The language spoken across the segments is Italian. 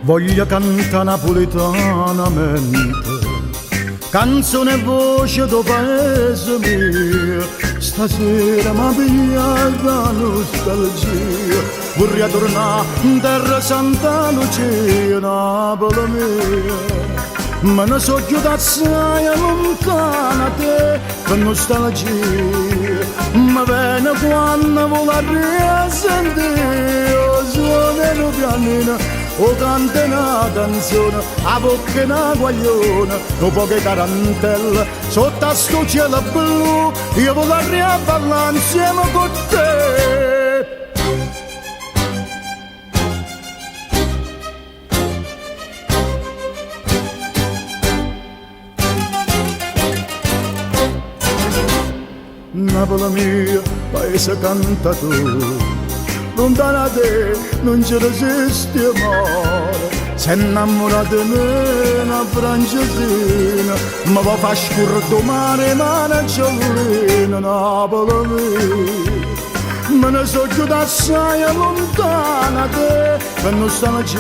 voglio cantare napoletanamente, canzone e voce do paese mio. Stasera mi piglia la nostalgia, vorrei tornare in terra Santa Lucia, Napoli mia. Ma ne so chiusa assai lontana te, per nostalgia, ma viene quando vuole risentire, suonano pianino, o canta una canzone, a bocca una guagliona, con poche tarantelle, sotto a sto cielo blu, io vorrei ballare insieme con te. Napoli mia, paese cantatore, lontana da te non ci resiste amore. Sei innamorato di me, una francesina, ma va fa scurto mare, ma non c'è volina, Napoli mia. Me ne so chiusa assai lontana da te, per nostalgia,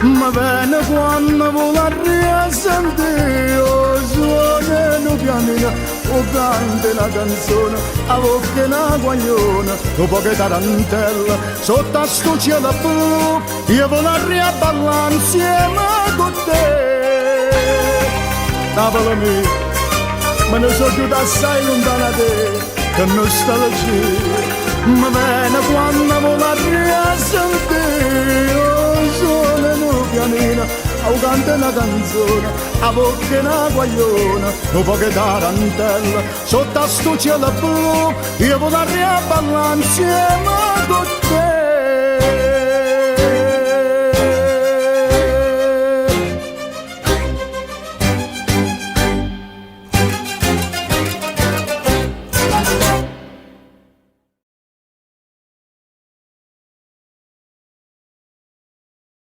ma viene quando vuole risentire, suonano pianino, o canta una canzone, a bocca una guagliona, con poche tarantelle, sotto a sto cielo blu, io vorrei ballare insieme con te. Napoli mia, me ne so chiusa assai lontana da te, che nostalgia, ma viene quando vuole risentire, suonano pianino, o canta una canzone, a bocca una guagliona, con poche tarantelle, sotto a sto cielo blu, io vorrei ballare insieme con te.